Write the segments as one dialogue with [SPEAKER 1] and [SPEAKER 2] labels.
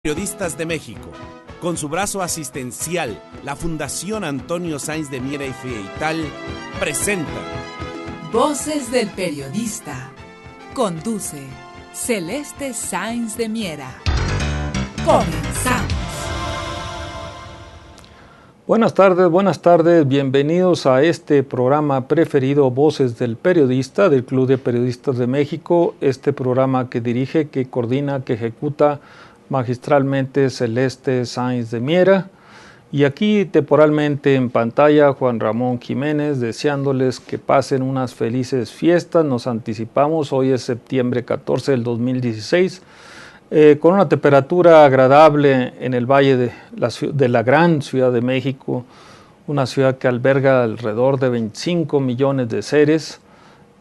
[SPEAKER 1] Periodistas de México, con su brazo asistencial, la Fundación Antonio Sáenz de Miera y Feital, presenta
[SPEAKER 2] Voces del Periodista. Conduce Celeste Sáenz de Miera. Comenzamos.
[SPEAKER 3] Buenas tardes, bienvenidos a este programa preferido Voces del Periodista del Club de Periodistas de México, este programa que dirige, que coordina, que ejecuta magistralmente Celeste Sáenz de Miera. Y aquí temporalmente en pantalla Juan Ramón Jiménez, deseándoles que pasen unas felices fiestas. Nos anticipamos, hoy es septiembre 14 del 2016, con una temperatura agradable en el valle de la gran Ciudad de México, una ciudad que alberga alrededor de 25 millones de seres.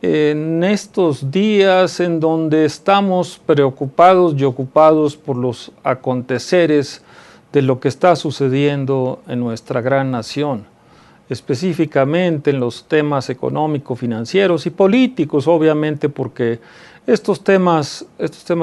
[SPEAKER 3] En estos días en donde estamos preocupados y ocupados por los aconteceres de lo que está sucediendo en nuestra gran nación, específicamente en los temas económico-financieros y políticos, obviamente, porque estos temas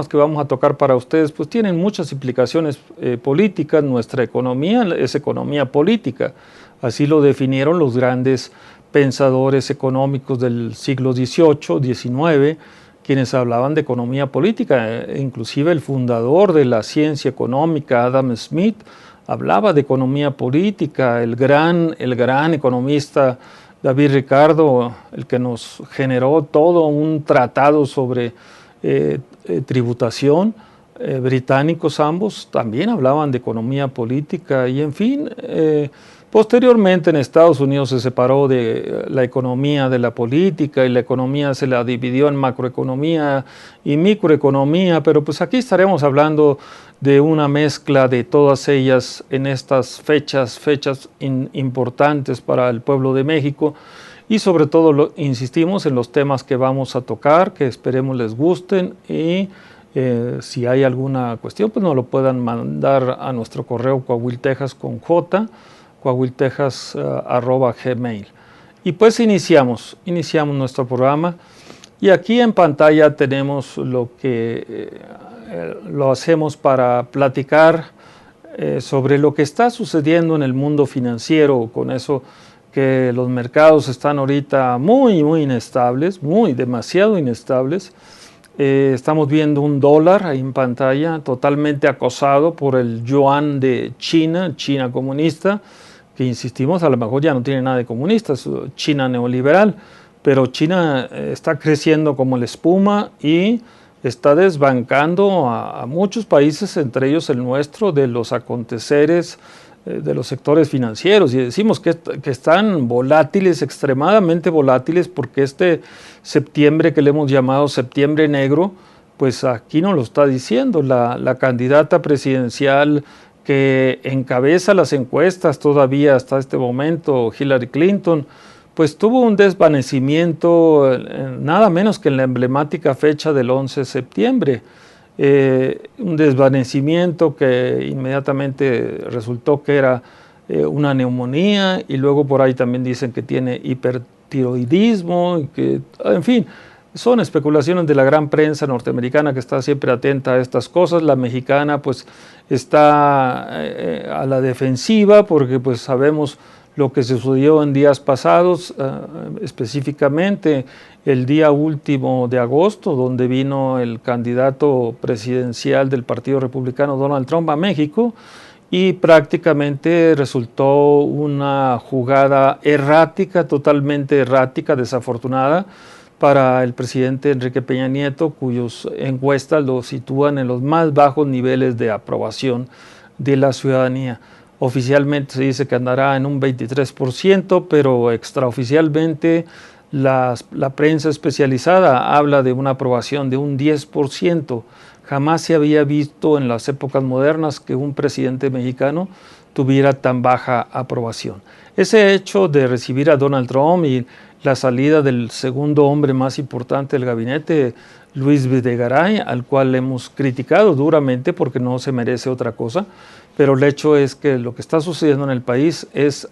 [SPEAKER 3] que vamos a tocar para ustedes pues tienen muchas implicaciones políticas. Nuestra economía es economía política, así lo definieron los grandes pensadores económicos del siglo XVIII, XIX, quienes hablaban de economía política. Inclusive el fundador de la ciencia económica, Adam Smith, hablaba de economía política. El gran economista David Ricardo, el que nos generó todo un tratado sobre tributación, británicos ambos, también hablaban de economía política. Y en fin, posteriormente en Estados Unidos se separó de la economía de la política y la economía se la dividió en macroeconomía y microeconomía, pero pues aquí estaremos hablando de una mezcla de todas ellas en estas fechas importantes para el pueblo de México, y sobre todo insistimos en los temas que vamos a tocar, que esperemos les gusten, y si hay alguna cuestión pues nos lo puedan mandar a nuestro correo Coahuiltejas con J, coahuiltejas@gmail. Y pues iniciamos nuestro programa, y aquí en pantalla tenemos lo que lo hacemos para platicar sobre lo que está sucediendo en el mundo financiero, con eso que los mercados están ahorita muy inestables, demasiado inestables. Estamos viendo un dólar ahí en pantalla totalmente acosado por el yuan de China comunista, que insistimos, a lo mejor ya no tiene nada de comunista, es China neoliberal, pero China está creciendo como la espuma y está desbancando a muchos países, entre ellos el nuestro, de los aconteceres de los sectores financieros. Y decimos que están volátiles, extremadamente volátiles, porque este septiembre que le hemos llamado septiembre negro, pues aquí nos lo está diciendo la candidata presidencial que encabeza las encuestas todavía hasta este momento, Hillary Clinton, pues tuvo un desvanecimiento nada menos que en la emblemática fecha del 11 de septiembre. Un desvanecimiento que inmediatamente resultó que era una neumonía, y luego por ahí también dicen que tiene hipertiroidismo, y que, en fin, son especulaciones de la gran prensa norteamericana, que está siempre atenta a estas cosas. La mexicana pues está a la defensiva, porque pues sabemos lo que sucedió en días pasados, específicamente el día último de agosto, donde vino el candidato presidencial del Partido Republicano, Donald Trump, a México, y prácticamente resultó una jugada errática, totalmente errática, desafortunada, para el presidente Enrique Peña Nieto, cuyos encuestas lo sitúan en los más bajos niveles de aprobación de la ciudadanía. Oficialmente se dice que andará en un 23%, pero extraoficialmente la prensa especializada habla de una aprobación de un 10%. Jamás se había visto en las épocas modernas que un presidente mexicano tuviera tan baja aprobación. Ese hecho de recibir a Donald Trump y la salida del segundo hombre más importante del gabinete, Luis Videgaray, al cual hemos criticado duramente porque no se merece otra cosa, pero el hecho es que lo que está sucediendo en el país es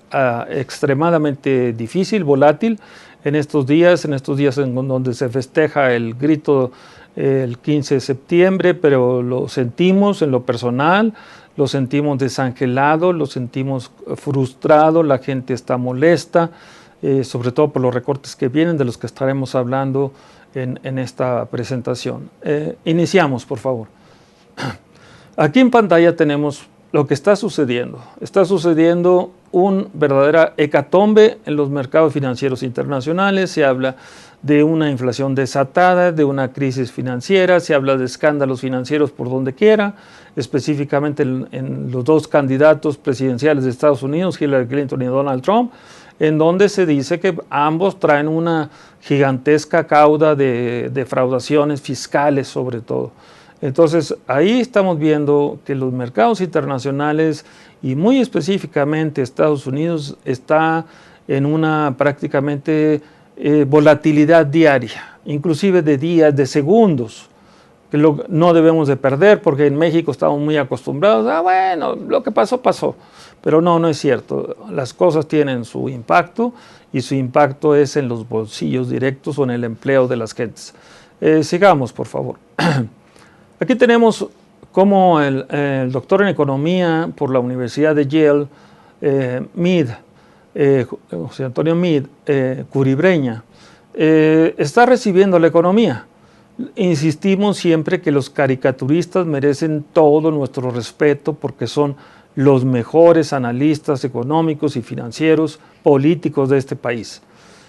[SPEAKER 3] extremadamente difícil, volátil. En estos días en donde se festeja el grito el 15 de septiembre, pero lo sentimos en lo personal, lo sentimos desangelado, lo sentimos frustrado, la gente está molesta, sobre todo por los recortes que vienen, de los que estaremos hablando en esta presentación. Iniciamos, por favor. Aquí en pantalla tenemos lo que está sucediendo. Está sucediendo una verdadera hecatombe en los mercados financieros internacionales. Se habla de una inflación desatada, de una crisis financiera, se habla de escándalos financieros por donde quiera, específicamente en los dos candidatos presidenciales de Estados Unidos, Hillary Clinton y Donald Trump, en donde se dice que ambos traen una gigantesca cauda de defraudaciones fiscales sobre todo. Entonces, ahí estamos viendo que los mercados internacionales y muy específicamente Estados Unidos está en una prácticamente volatilidad diaria, inclusive de días, de segundos, que no debemos de perder porque en México estamos muy acostumbrados, bueno, lo que pasó, pasó. Pero no es cierto. Las cosas tienen su impacto y su impacto es en los bolsillos directos o en el empleo de las gentes. Sigamos, por favor. Aquí tenemos cómo el doctor en economía por la Universidad de Yale, José Antonio Meade, Curibreña, está recibiendo la economía. Insistimos siempre que los caricaturistas merecen todo nuestro respeto porque son los mejores analistas económicos y financieros políticos de este país.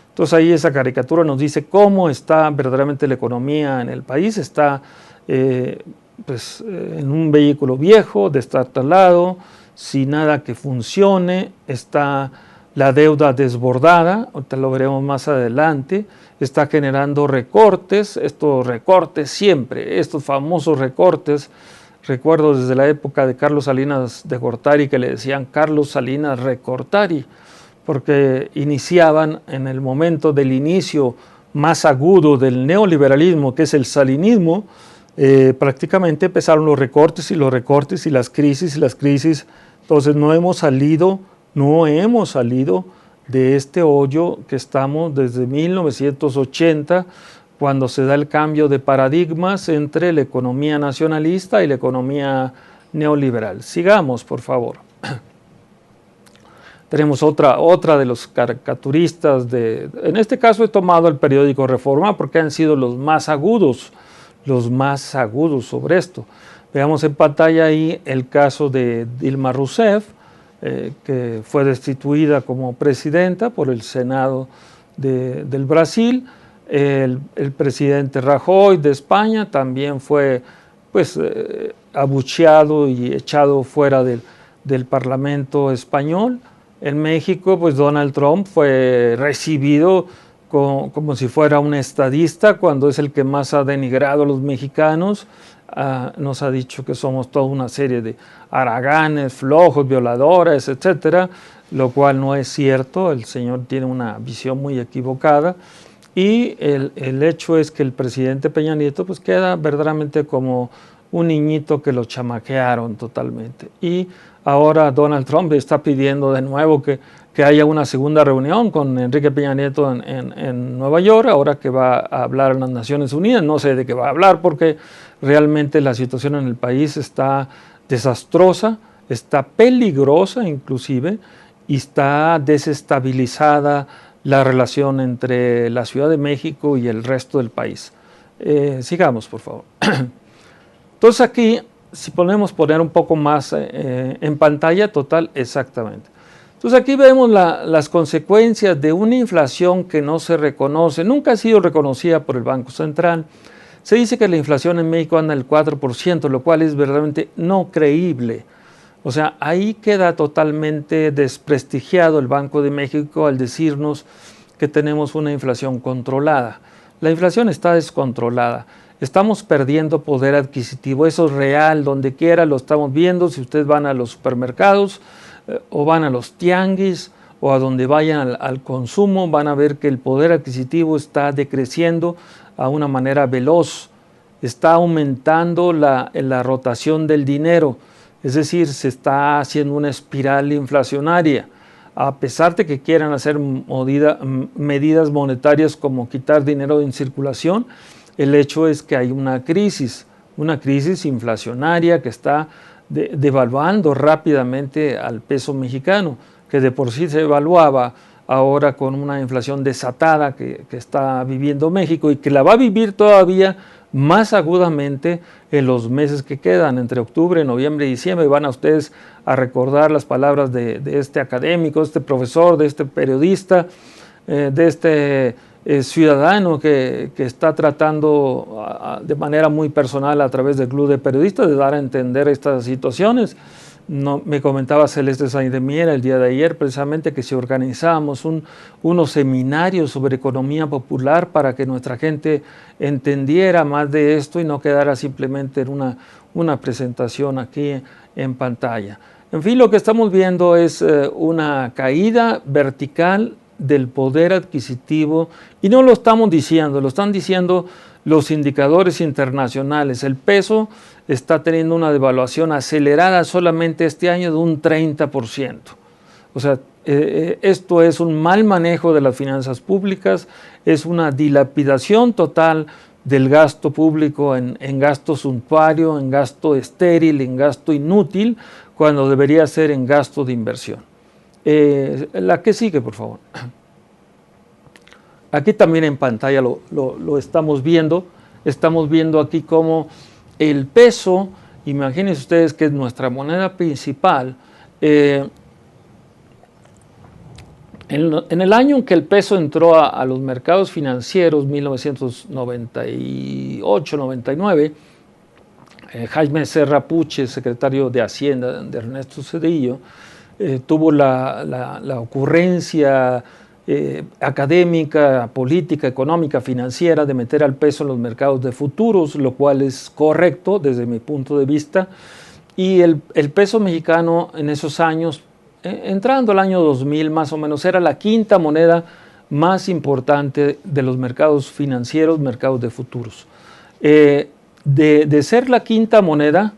[SPEAKER 3] Entonces ahí esa caricatura nos dice cómo está verdaderamente la economía en el país. Está en un vehículo viejo, destartalado, sin nada que funcione, está la deuda desbordada, ahorita lo veremos más adelante, está generando recortes, estos recortes siempre, estos famosos recortes, recuerdo desde la época de Carlos Salinas de Gortari que le decían Carlos Salinas Recortari, porque iniciaban en el momento del inicio más agudo del neoliberalismo, que es el salinismo, prácticamente empezaron los recortes y las crisis, entonces no hemos salido de este hoyo que estamos desde 1980, cuando se da el cambio de paradigmas entre la economía nacionalista y la economía neoliberal. Sigamos, por favor. Tenemos otra de los caricaturistas, en este caso he tomado el periódico Reforma porque han sido los más agudos sobre esto. Veamos en pantalla ahí el caso de Dilma Rousseff, que fue destituida como presidenta por el Senado del Brasil. El presidente Rajoy de España también fue abucheado y echado fuera del Parlamento español. En México, Donald Trump fue recibido como si fuera un estadista, cuando es el que más ha denigrado a los mexicanos. Nos ha dicho que somos toda una serie de haraganes, flojos, violadores, etcétera, lo cual no es cierto. El señor tiene una visión muy equivocada y el hecho es que el presidente Peña Nieto queda verdaderamente como un niñito que lo chamaquearon totalmente. Y ahora Donald Trump está pidiendo de nuevo que haya una segunda reunión con Enrique Peña Nieto en Nueva York, ahora que va a hablar en las Naciones Unidas. No sé de qué va a hablar porque realmente la situación en el país está desastrosa, está peligrosa inclusive, y está desestabilizada la relación entre la Ciudad de México y el resto del país. Sigamos, por favor. Entonces aquí, si podemos poner un poco más en pantalla total, exactamente. Entonces aquí vemos las consecuencias de una inflación que no se reconoce, nunca ha sido reconocida por el Banco Central. Se dice que la inflación en México anda al 4%, lo cual es verdaderamente no creíble. O sea, ahí queda totalmente desprestigiado el Banco de México al decirnos que tenemos una inflación controlada. La inflación está descontrolada. Estamos perdiendo poder adquisitivo, eso es real, donde quiera lo estamos viendo. Si ustedes van a los supermercados o van a los tianguis o a donde vayan al consumo, van a ver que el poder adquisitivo está decreciendo a una manera veloz. Está aumentando la rotación del dinero, es decir, se está haciendo una espiral inflacionaria. A pesar de que quieran hacer medidas monetarias como quitar dinero en circulación, el hecho es que hay una crisis inflacionaria que está devaluando rápidamente al peso mexicano, que de por sí se evaluaba ahora con una inflación desatada que está viviendo México y que la va a vivir todavía más agudamente en los meses que quedan, entre octubre, noviembre y diciembre. Van a ustedes a recordar las palabras de este académico, de este profesor, de este periodista, de este ciudadano que está tratando de manera muy personal a través del Club de Periodistas de dar a entender estas situaciones. Me comentaba Celeste Sáenz de Miera el día de ayer precisamente que si organizábamos unos seminarios sobre economía popular para que nuestra gente entendiera más de esto y no quedara simplemente en una presentación aquí en pantalla. En fin, lo que estamos viendo es una caída vertical del poder adquisitivo, y no lo estamos diciendo, lo están diciendo los indicadores internacionales. El peso está teniendo una devaluación acelerada solamente este año de un 30%. O sea, esto es un mal manejo de las finanzas públicas, es una dilapidación total del gasto público en gasto suntuario, en gasto estéril, en gasto inútil, cuando debería ser en gasto de inversión. La que sigue, por favor. Aquí también en pantalla lo estamos viendo. Estamos viendo aquí cómo el peso, imagínense ustedes que es nuestra moneda principal, en el año en que el peso entró a los mercados financieros, 1998-99, Jaime Serra Puche, secretario de Hacienda de Ernesto Zedillo, tuvo la ocurrencia académica, política, económica, financiera de meter al peso en los mercados de futuros, lo cual es correcto desde mi punto de vista. Y el peso mexicano en esos años, entrando al año 2000 más o menos, era la quinta moneda más importante de los mercados financieros, mercados de futuros. De ser la quinta moneda,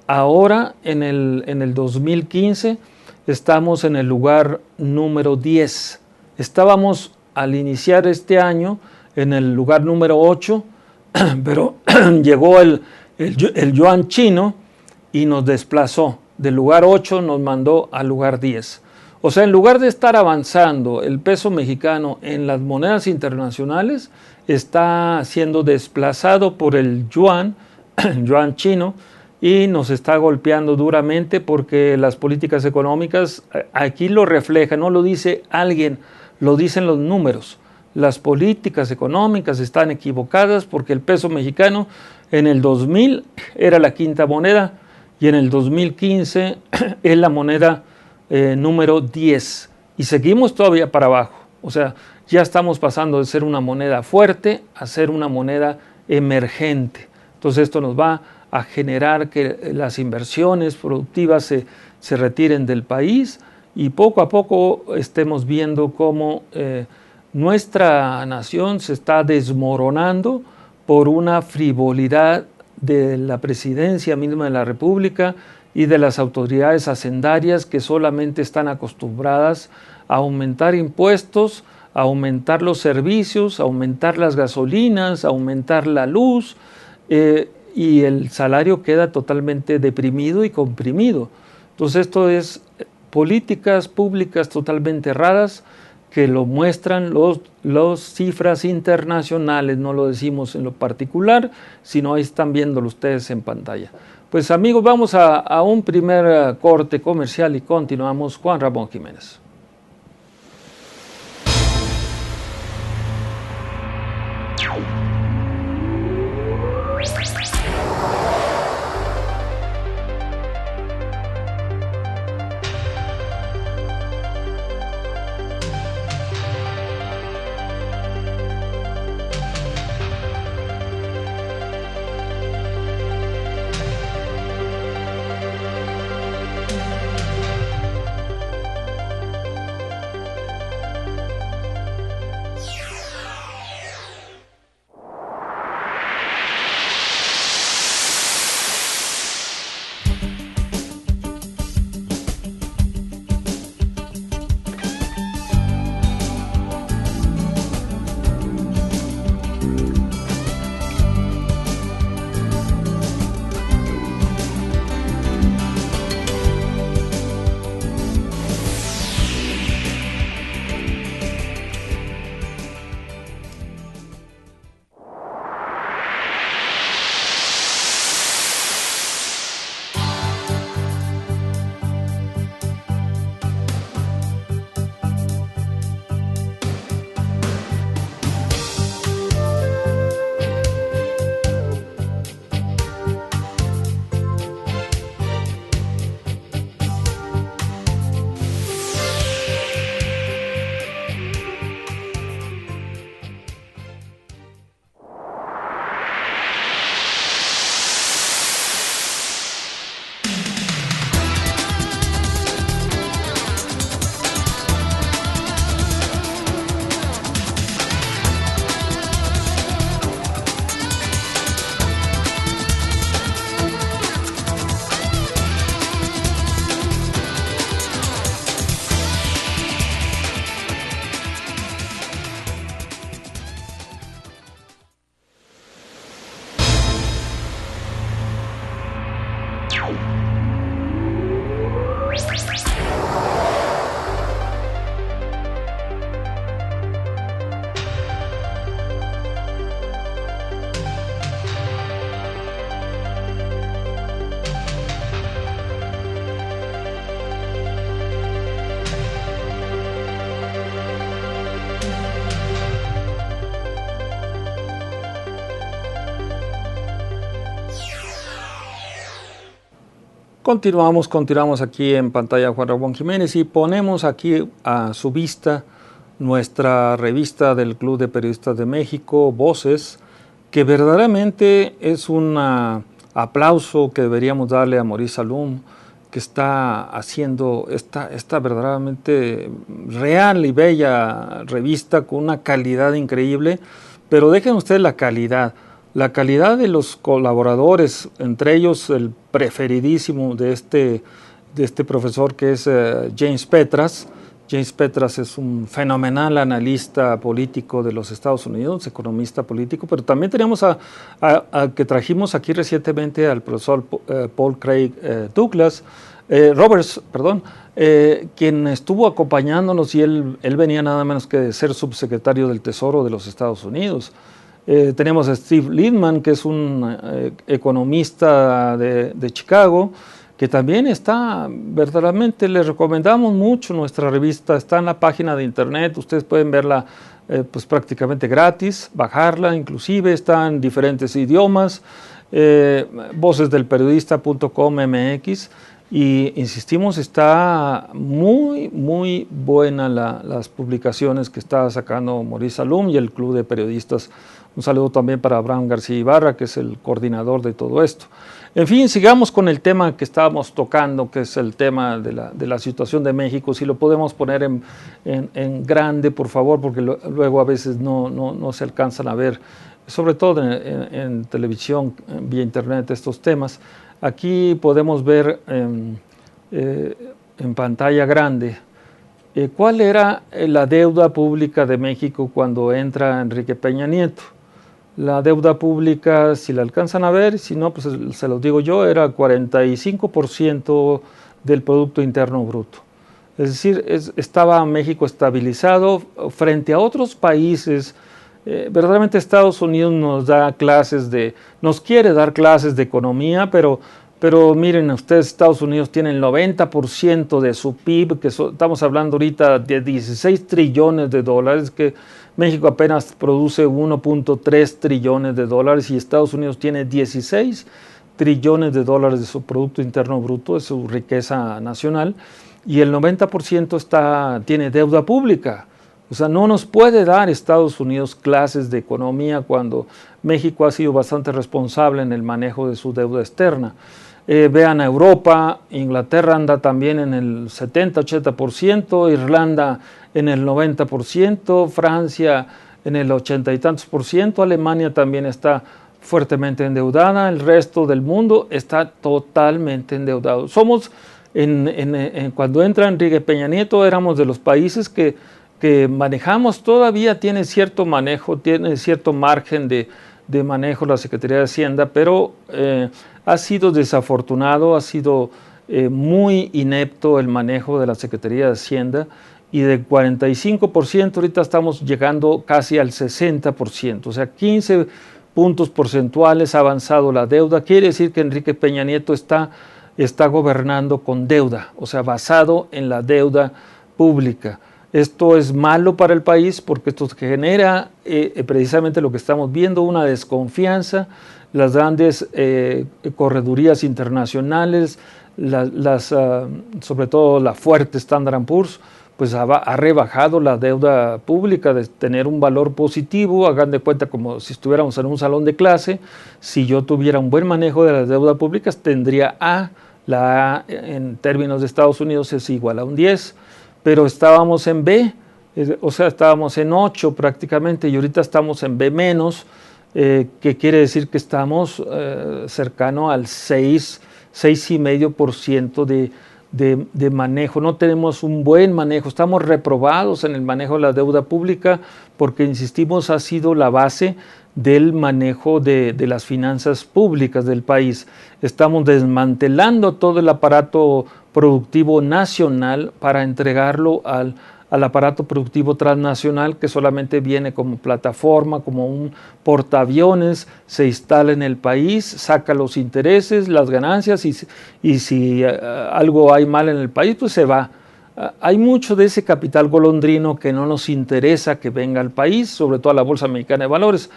[SPEAKER 3] ahora en el 2015 estamos en el lugar número 10. Estábamos al iniciar este año en el lugar número 8, pero llegó el yuan chino y nos desplazó. Del lugar 8 nos mandó al lugar 10. O sea, en lugar de estar avanzando el peso mexicano en las monedas internacionales, está siendo desplazado por el yuan chino, y nos está golpeando duramente porque las políticas económicas, aquí lo refleja, no lo dice alguien, lo dicen los números. Las políticas económicas están equivocadas porque el peso mexicano en el 2000 era la quinta moneda y en el 2015 es la moneda número 10 y seguimos todavía para abajo. O sea, ya estamos pasando de ser una moneda fuerte a ser una moneda emergente. Entonces esto nos va a generar que las inversiones productivas se retiren del país y poco a poco estemos viendo cómo nuestra nación se está desmoronando por una frivolidad de la presidencia misma de la República y de las autoridades hacendarias que solamente están acostumbradas a aumentar impuestos, a aumentar los servicios, a aumentar las gasolinas, a aumentar la luz, y el salario queda totalmente deprimido y comprimido. Entonces esto es políticas públicas totalmente erradas que lo muestran los cifras internacionales, no lo decimos en lo particular, sino ahí están viéndolo ustedes en pantalla. Pues amigos, vamos a un primer corte comercial y continuamos. Juan Ramón Jiménez. Continuamos aquí en pantalla Juan Ramón Jiménez y ponemos aquí a su vista nuestra revista del Club de Periodistas de México, Voces, que verdaderamente es un aplauso que deberíamos darle a Maurice Salum, que está haciendo esta verdaderamente real y bella revista con una calidad increíble, pero dejen ustedes la calidad de los colaboradores, entre ellos el preferidísimo de este profesor que es James Petras. James Petras es un fenomenal analista político de los Estados Unidos, economista político, pero también tenemos a que trajimos aquí recientemente al profesor Paul Craig Roberts, quien estuvo acompañándonos y él venía nada menos que de ser subsecretario del Tesoro de los Estados Unidos. Tenemos a Steve Littman, que es un economista de Chicago, que también está, verdaderamente les recomendamos mucho nuestra revista, está en la página de internet, ustedes pueden verla pues prácticamente gratis, bajarla, inclusive está en diferentes idiomas, vocesdelperiodista.com.mx, y insistimos, está muy buena las publicaciones que está sacando Maurice Salum y el Club de Periodistas. Un saludo también para Abraham García Ibarra, que es el coordinador de todo esto. En fin, sigamos con el tema que estábamos tocando, que es el tema de la situación de México. Si lo podemos poner en grande, por favor, porque luego a veces no se alcanzan a ver, sobre todo en televisión, vía internet, estos temas. Aquí podemos ver en pantalla grande cuál era la deuda pública de México cuando entra Enrique Peña Nieto. La deuda pública, si la alcanzan a ver, si no, pues se los digo yo, era 45% del Producto Interno Bruto. Es decir, estaba México estabilizado frente a otros países. Verdaderamente Estados Unidos nos quiere dar clases de economía, pero miren ustedes, Estados Unidos tiene el 90% de su PIB, que estamos hablando ahorita de 16 trillones de dólares, que México apenas produce 1.3 trillones de dólares y Estados Unidos tiene 16 trillones de dólares de su Producto Interno Bruto, de su riqueza nacional, y el 90% tiene deuda pública. O sea, no nos puede dar Estados Unidos clases de economía cuando México ha sido bastante responsable en el manejo de su deuda externa. Vean a Europa, Inglaterra anda también en el 70-80%, Irlanda en el 90%, Francia en el 80 y tantos %, Alemania también está fuertemente endeudada, el resto del mundo está totalmente endeudado. Somos, cuando entra Enrique Peña Nieto, éramos de los países que manejamos, todavía tiene cierto manejo, tiene cierto margen de manejo la Secretaría de Hacienda, pero ha sido desafortunado, ha sido muy inepto el manejo de la Secretaría de Hacienda, y del 45% ahorita estamos llegando casi al 60%, o sea, 15 puntos porcentuales ha avanzado la deuda. Quiere decir que Enrique Peña Nieto está gobernando con deuda, o sea, basado en la deuda pública. Esto es malo para el país porque esto genera precisamente lo que estamos viendo, una desconfianza. Las grandes corredurías internacionales, sobre todo la fuerte Standard & Poor's, pues ha rebajado la deuda pública de tener un valor positivo. Hagan de cuenta como si estuviéramos en un salón de clase. Si yo tuviera un buen manejo de las deudas públicas, tendría A. La A en términos de Estados Unidos es igual a un 10, pero estábamos en B, o sea, estábamos en 8 prácticamente, y ahorita estamos en B menos, que quiere decir que estamos cercano al 6,5% de manejo. No tenemos un buen manejo, estamos reprobados en el manejo de la deuda pública porque, insistimos, ha sido la base del manejo de las finanzas públicas del país. Estamos desmantelando todo el aparato productivo nacional para entregarlo al aparato productivo transnacional, que solamente viene como plataforma, como un portaaviones, se instala en el país, saca los intereses, las ganancias, y si algo hay mal en el país, pues se va. Hay mucho de ese capital golondrino que no nos interesa que venga al país, sobre todo a la Bolsa Mexicana de Valores.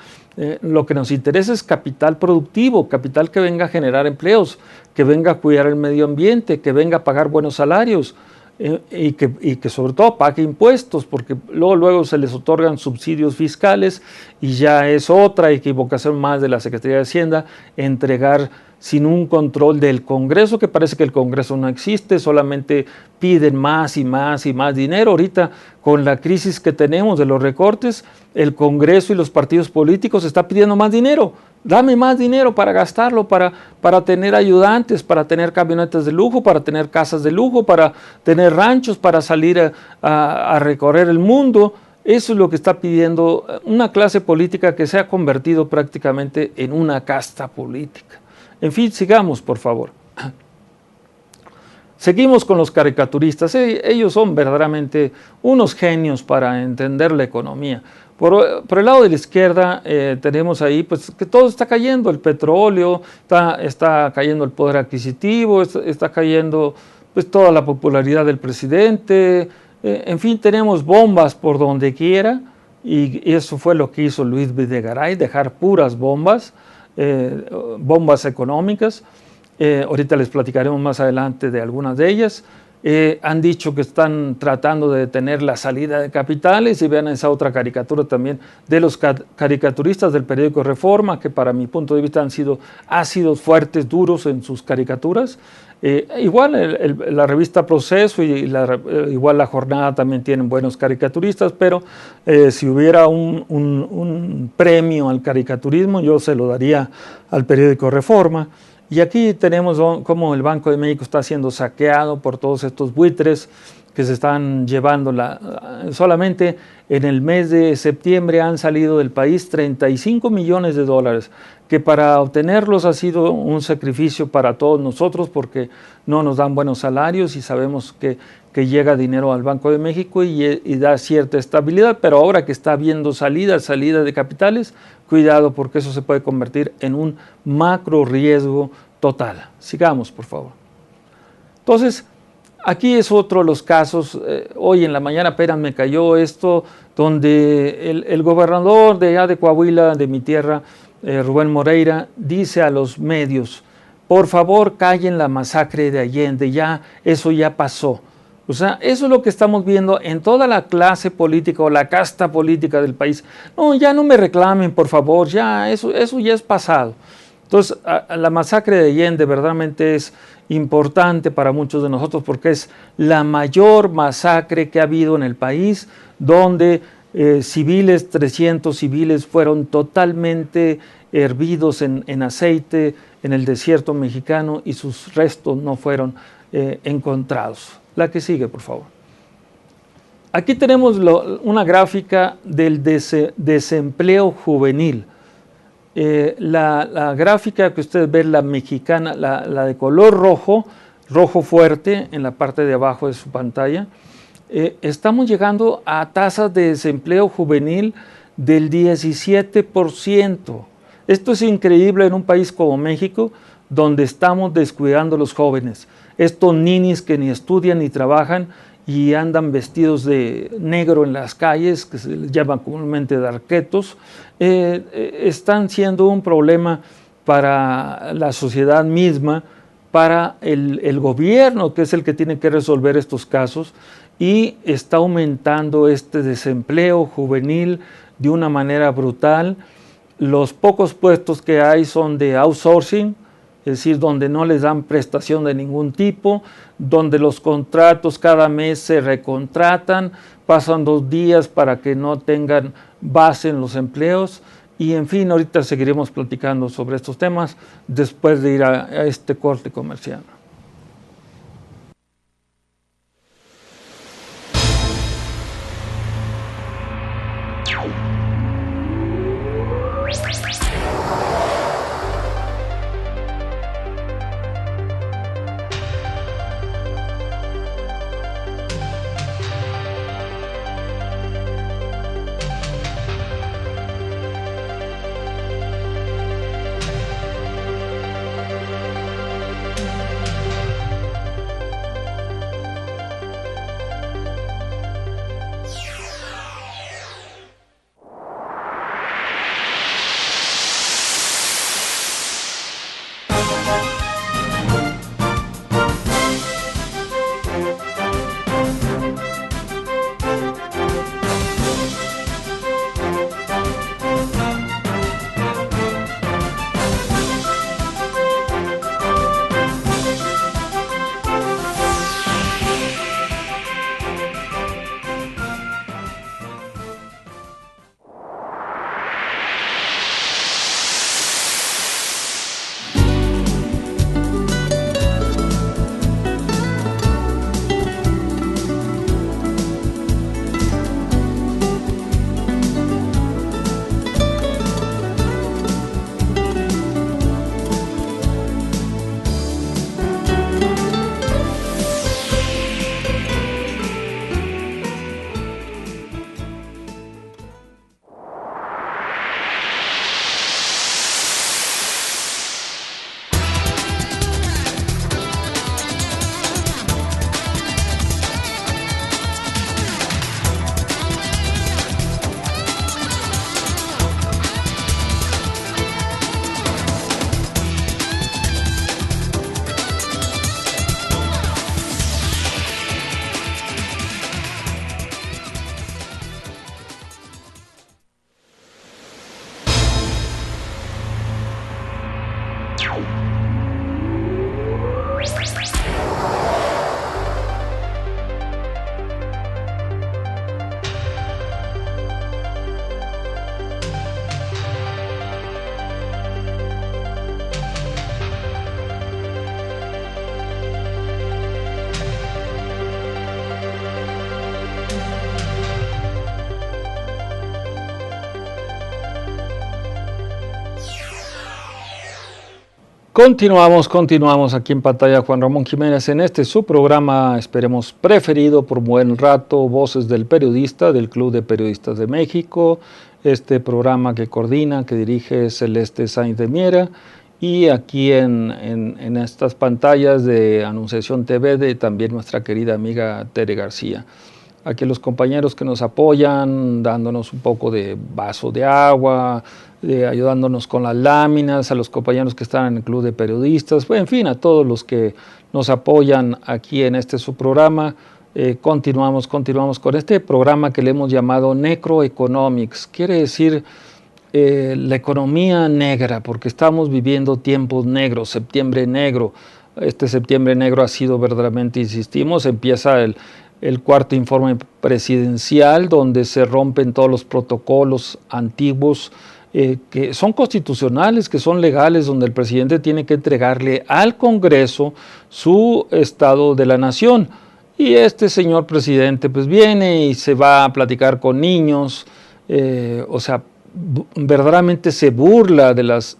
[SPEAKER 3] Lo que nos interesa es capital productivo, capital que venga a generar empleos, que venga a cuidar el medio ambiente, que venga a pagar buenos salarios y que sobre todo pague impuestos, porque luego se les otorgan subsidios fiscales y ya es otra equivocación más de la Secretaría de Hacienda entregar sin un control del Congreso, que parece que el Congreso no existe, solamente piden más y más y más dinero. Ahorita, con la crisis que tenemos de los recortes, el Congreso y los partidos políticos están pidiendo más dinero. Dame más dinero para gastarlo, para tener ayudantes, para tener camionetas de lujo, para tener casas de lujo, para tener ranchos, para salir a recorrer el mundo. Eso es lo que está pidiendo una clase política que se ha convertido prácticamente en una casta política. En fin, sigamos, por favor. Seguimos con los caricaturistas. Ellos son verdaderamente unos genios para entender la economía. Por el lado de la izquierda tenemos ahí pues, que todo está cayendo. El petróleo, está cayendo el poder adquisitivo, está cayendo pues, toda la popularidad del presidente. En fin, tenemos bombas por donde quiera. Y eso fue lo que hizo Luis Videgaray, dejar puras bombas. Bombas económicas. Ahorita les platicaremos más adelante de algunas de ellas. Han dicho que están tratando de detener la salida de capitales y vean esa otra caricatura también de los caricaturistas del periódico Reforma, que para mi punto de vista han sido ácidos, fuertes, duros en sus caricaturas. Igual la revista Proceso y igual La Jornada también tienen buenos caricaturistas, pero si hubiera un premio al caricaturismo, yo se lo daría al periódico Reforma. Y aquí tenemos cómo el Banco de México está siendo saqueado por todos estos buitres que se están llevando. Solamente en el mes de septiembre han salido del país 35 millones de dólares, que para obtenerlos ha sido un sacrificio para todos nosotros porque no nos dan buenos salarios y sabemos que llega dinero al Banco de México y da cierta estabilidad, pero ahora que está habiendo salida de capitales, cuidado porque eso se puede convertir en un macro riesgo total. Sigamos, por favor. Entonces, aquí es otro de los casos. Hoy en la mañana apenas me cayó esto, donde el gobernador de allá de Coahuila, de mi tierra, Rubén Moreira, dice a los medios, por favor callen la masacre de Allende, eso ya pasó. O sea, eso es lo que estamos viendo en toda la clase política o la casta política del país. No, ya no me reclamen, por favor, eso ya es pasado. Entonces, la masacre de Allende verdaderamente es importante para muchos de nosotros porque es la mayor masacre que ha habido en el país, donde 300 civiles fueron totalmente hervidos en aceite en el desierto mexicano y sus restos no fueron encontrados. La que sigue, por favor. Aquí tenemos una gráfica del desempleo juvenil. La gráfica que ustedes ven, la mexicana, la de color rojo fuerte en la parte de abajo de su pantalla, estamos llegando a tasas de desempleo juvenil del 17%. Esto es increíble en un país como México, donde estamos descuidando a los jóvenes. Estos ninis que ni estudian ni trabajan y andan vestidos de negro en las calles, que se les llaman comúnmente darquetos, están siendo un problema para la sociedad misma, para el gobierno, que es el que tiene que resolver estos casos, y está aumentando este desempleo juvenil de una manera brutal. Los pocos puestos que hay son de outsourcing, es decir, donde no les dan prestación de ningún tipo, donde los contratos cada mes se recontratan, pasan 2 días para que no tengan base en los empleos, y en fin, ahorita seguiremos platicando sobre estos temas después de ir a este corte comercial. Continuamos aquí en pantalla Juan Ramón Jiménez en este su programa, esperemos preferido por buen rato, Voces del Periodista, del Club de Periodistas de México, este programa que coordina, que dirige Celeste Sáenz de Miera, y aquí en estas pantallas de Anunciación TV de también nuestra querida amiga Tere García. Aquí los compañeros que nos apoyan, dándonos un poco de vaso de agua, ayudándonos con las láminas, a los compañeros que están en el Club de Periodistas, en fin, a todos los que nos apoyan aquí en este su programa. Continuamos con este programa que le hemos llamado Necroeconomics, quiere decir la economía negra, porque estamos viviendo tiempos negros, septiembre negro. Este septiembre negro ha sido verdaderamente, insistimos, empieza el cuarto informe presidencial, donde se rompen todos los protocolos antiguos que son constitucionales, que son legales, donde el presidente tiene que entregarle al Congreso su estado de la nación. Y este señor presidente pues viene y se va a platicar con niños, verdaderamente se burla de las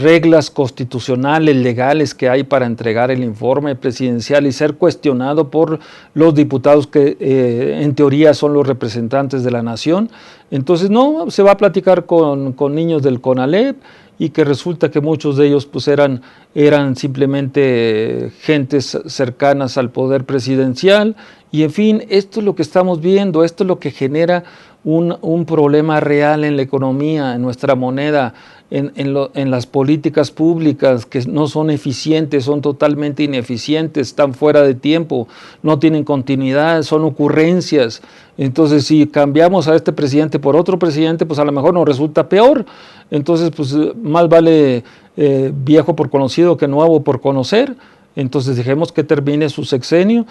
[SPEAKER 3] reglas constitucionales, legales que hay para entregar el informe presidencial y ser cuestionado por los diputados que en teoría son los representantes de la nación. Entonces no, se va a platicar con niños del CONALEP y que resulta que muchos de ellos pues eran simplemente gentes cercanas al poder presidencial y en fin, esto es lo que estamos viendo, esto es lo que genera un problema real en la economía, en nuestra moneda, en las políticas públicas que no son eficientes, son totalmente ineficientes, están fuera de tiempo, no tienen continuidad, son ocurrencias. Entonces, si cambiamos a este presidente por otro presidente, pues a lo mejor nos resulta peor. Entonces, pues más vale viejo por conocido que nuevo por conocer. Entonces dejemos que termine su sexenio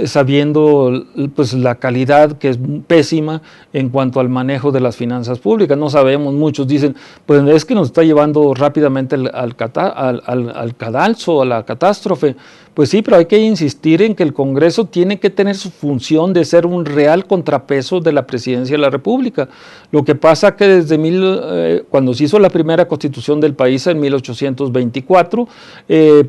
[SPEAKER 3] sabiendo pues la calidad que es pésima en cuanto al manejo de las finanzas públicas. No sabemos, muchos dicen, pues es que nos está llevando rápidamente al cadalso, a la catástrofe. Pues sí, pero hay que insistir en que el Congreso tiene que tener su función de ser un real contrapeso de la presidencia de la República. Lo que pasa que desde cuando se hizo la primera constitución del país en 1824,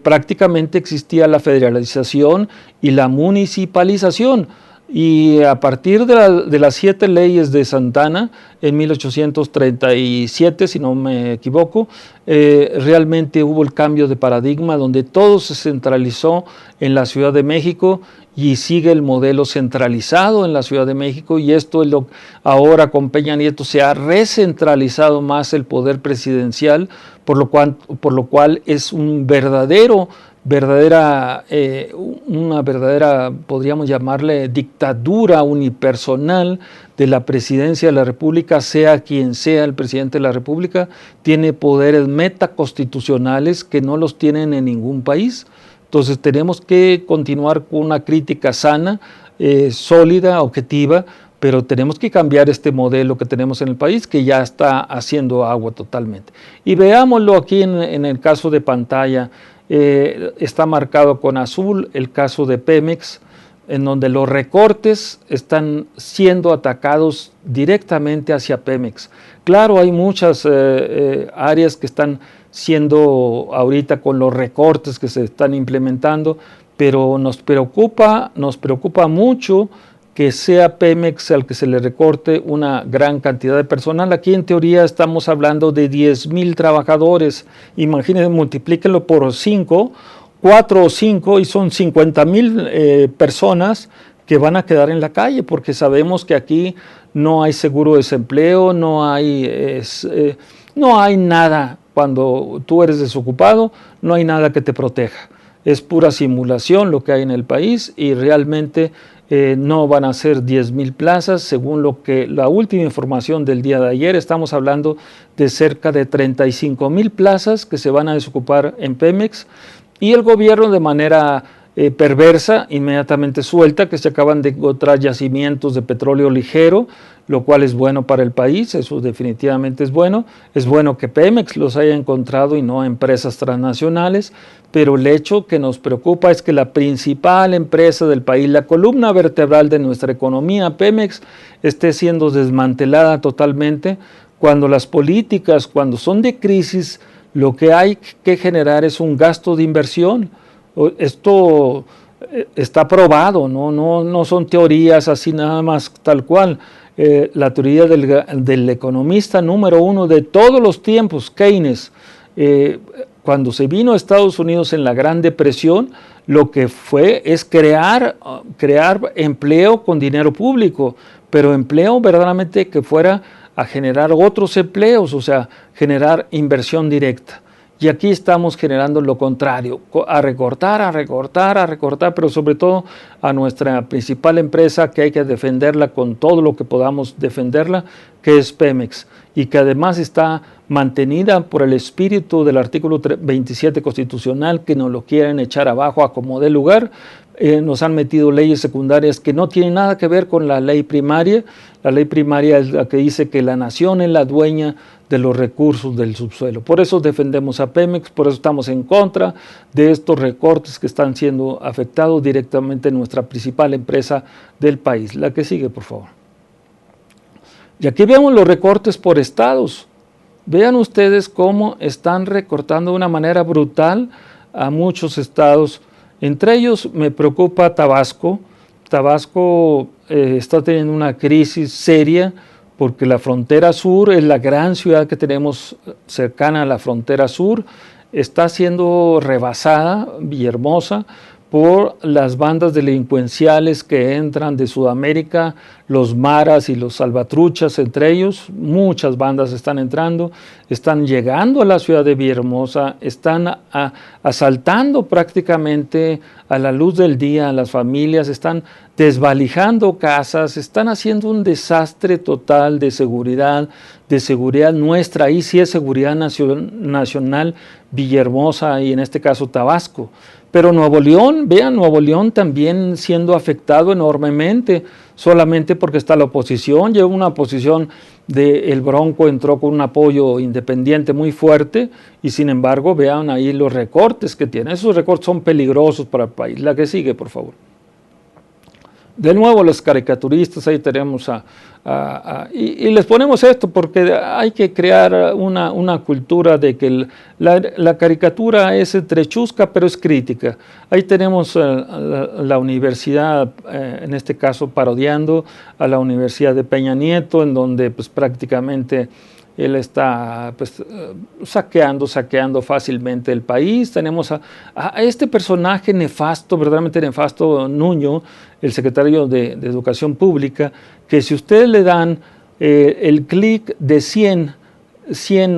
[SPEAKER 3] prácticamente existía la federalización y la municipalización. Y a partir de las 7 leyes de Santana, en 1837, si no me equivoco, realmente hubo el cambio de paradigma donde todo se centralizó en la Ciudad de México y sigue el modelo centralizado en la Ciudad de México y esto es lo ahora con Peña Nieto se ha recentralizado más el poder presidencial, por lo cual es una verdadera, podríamos llamarle dictadura unipersonal de la presidencia de la República, sea quien sea el presidente de la República, tiene poderes metaconstitucionales que no los tienen en ningún país. Entonces tenemos que continuar con una crítica sana, sólida, objetiva, pero tenemos que cambiar este modelo que tenemos en el país que ya está haciendo agua totalmente. Y veámoslo aquí en el caso de pantalla. Está marcado con azul el caso de Pemex, en donde los recortes están siendo atacados directamente hacia Pemex. Claro, hay muchas áreas que están siendo ahorita con los recortes que se están implementando, pero nos preocupa mucho que sea Pemex al que se le recorte una gran cantidad de personal. Aquí en teoría estamos hablando de 10,000 trabajadores. Imagínense, multiplíquenlo por 4 o 5 y son 50,000 personas que van a quedar en la calle porque sabemos que aquí no hay seguro de desempleo, no hay nada. Cuando tú eres desocupado, no hay nada que te proteja. Es pura simulación lo que hay en el país y realmente no van a ser 10,000 plazas, según la última información del día de ayer, estamos hablando de cerca de 35,000 plazas que se van a desocupar en Pemex y el gobierno de manera perversa inmediatamente suelta que se acaban de encontrar yacimientos de petróleo ligero, lo cual es bueno para el país, eso definitivamente es bueno que Pemex los haya encontrado y no empresas transnacionales, pero el hecho que nos preocupa es que la principal empresa del país, la columna vertebral de nuestra economía, Pemex, esté siendo desmantelada totalmente cuando las políticas, cuando son de crisis, Lo que hay que generar es un gasto de inversión. Esto está probado, no son teorías así nada más tal cual. La teoría del economista número 1 de todos los tiempos, Keynes, cuando se vino a Estados Unidos en la Gran Depresión, lo que fue es crear empleo con dinero público, pero empleo verdaderamente que fuera a generar otros empleos, o sea, generar inversión directa. Y aquí estamos generando lo contrario, a recortar, pero sobre todo a nuestra principal empresa, que hay que defenderla con todo lo que podamos defenderla, que es Pemex, y que además está mantenida por el espíritu del artículo 27 constitucional, que nos lo quieren echar abajo a como dé lugar. Nos han metido leyes secundarias que no tienen nada que ver con la ley primaria. La ley primaria es la que dice que la nación es la dueña de los recursos del subsuelo. Por eso defendemos a Pemex, por eso estamos en contra de estos recortes que están siendo afectados directamente en nuestra principal empresa del país. La que sigue, por favor. Y aquí vemos los recortes por estados. Vean ustedes cómo están recortando de una manera brutal a muchos estados. Entre ellos me preocupa Tabasco. Tabasco está teniendo una crisis seria porque la frontera sur es la gran ciudad que tenemos cercana a la frontera sur. Está siendo rebasada, Villahermosa, por las bandas delincuenciales que entran de Sudamérica, los maras y los salvatruchas entre ellos. Muchas bandas están entrando, están llegando a la ciudad de Villahermosa, están asaltando prácticamente a la luz del día a las familias, están desvalijando casas, están haciendo un desastre total de seguridad nuestra. Ahí sí es seguridad nacional Villahermosa y en este caso Tabasco. Pero Nuevo León, vean, Nuevo León también siendo afectado enormemente, solamente porque está la oposición. Lleva una oposición el Bronco, entró con un apoyo independiente muy fuerte y sin embargo vean ahí los recortes que tiene. Esos recortes son peligrosos para el país. La que sigue, por favor. De nuevo los caricaturistas, ahí tenemos y les ponemos esto porque hay que crear una cultura de que la caricatura es trechusca pero es crítica. Ahí tenemos la universidad, en este caso parodiando a la Universidad de Peña Nieto, en donde pues prácticamente él está pues, saqueando fácilmente el país. Tenemos a este personaje nefasto, verdaderamente nefasto, Nuño, el secretario de Educación Pública, que si ustedes le dan el clic de 100,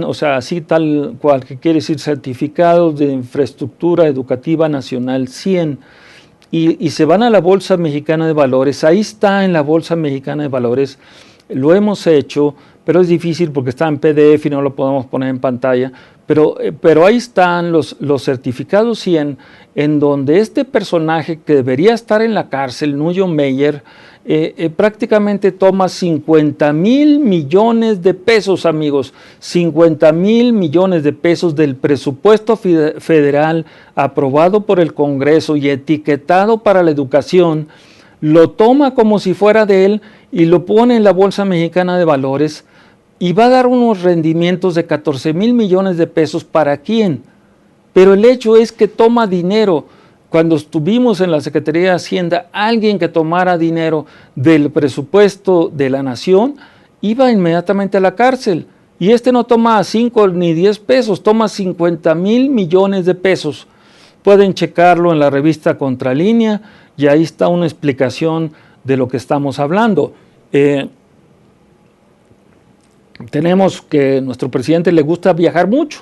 [SPEAKER 3] o sea, así tal cual, que quiere decir certificados de infraestructura educativa nacional 100, y se van a la Bolsa Mexicana de Valores, ahí está en la Bolsa Mexicana de Valores, lo hemos hecho, pero es difícil porque está en PDF y no lo podemos poner en pantalla, pero ahí están los certificados 100, en donde este personaje que debería estar en la cárcel, Nuño Meyer, prácticamente toma 50,000 millones de pesos, amigos, 50,000 millones de pesos del presupuesto federal aprobado por el Congreso y etiquetado para la educación, lo toma como si fuera de él y lo pone en la Bolsa Mexicana de Valores y va a dar unos rendimientos de 14,000 millones de pesos. ¿Para quién? Pero el hecho es que toma dinero. Cuando estuvimos en la Secretaría de Hacienda, alguien que tomara dinero del presupuesto de la nación iba inmediatamente a la cárcel. Y este no toma 5 ni 10 pesos, toma 50,000 millones de pesos. Pueden checarlo en la revista Contralínea y ahí está una explicación de lo que estamos hablando. Tenemos que nuestro presidente le gusta viajar mucho,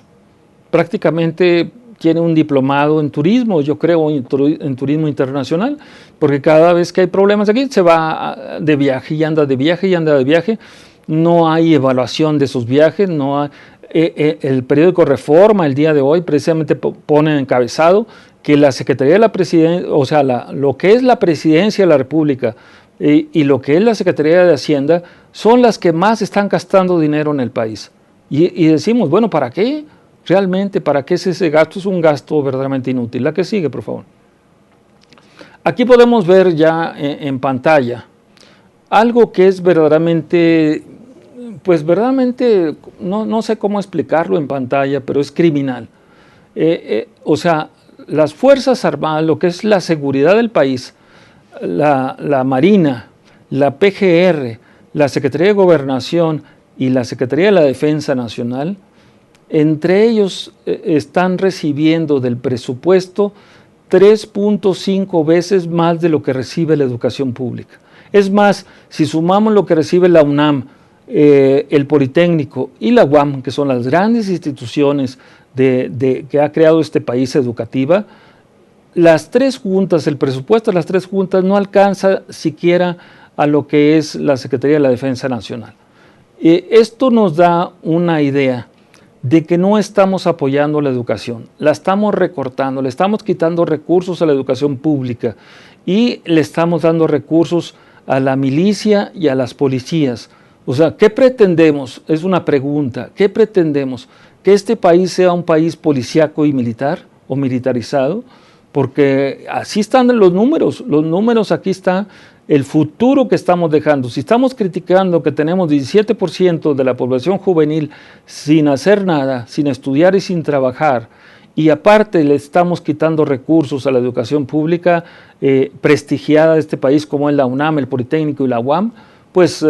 [SPEAKER 3] prácticamente tiene un diplomado en turismo, yo creo en turismo internacional, porque cada vez que hay problemas aquí se va de viaje y anda de viaje y anda de viaje, no hay evaluación de esos viajes, no hay, el periódico Reforma el día de hoy precisamente pone encabezado que la Secretaría de la Presidencia, o sea, lo que es la Presidencia de la República y lo que es la Secretaría de Hacienda son las que más están gastando dinero en el país. Y decimos, bueno, ¿para qué? Realmente, ¿para qué es ese gasto? Es un gasto verdaderamente inútil. La que sigue, por favor. Aquí podemos ver ya en pantalla algo que es verdaderamente pues verdaderamente, no sé cómo explicarlo en pantalla, pero es criminal. O sea, las Fuerzas Armadas, lo que es la seguridad del país, la Marina, la PGR, la Secretaría de Gobernación y la Secretaría de la Defensa Nacional, entre ellos están recibiendo del presupuesto 3.5 veces más de lo que recibe la educación pública. Es más, si sumamos lo que recibe la UNAM, el Politécnico y la UAM, que son las grandes instituciones que ha creado este país educativa, las tres juntas, el presupuesto de las tres juntas no alcanza siquiera a lo que es la Secretaría de la Defensa Nacional. Esto nos da una idea de que no estamos apoyando la educación, la estamos recortando, le estamos quitando recursos a la educación pública y le estamos dando recursos a la milicia y a las policías. O sea, ¿qué pretendemos? Es una pregunta. ¿Qué pretendemos? ¿Que este país sea un país policíaco y militar o militarizado? Porque así están los números aquí está el futuro que estamos dejando. Si estamos criticando que tenemos 17% de la población juvenil sin hacer nada, sin estudiar y sin trabajar, y aparte le estamos quitando recursos a la educación pública prestigiada de este país como es la UNAM, el Politécnico y la UAM, pues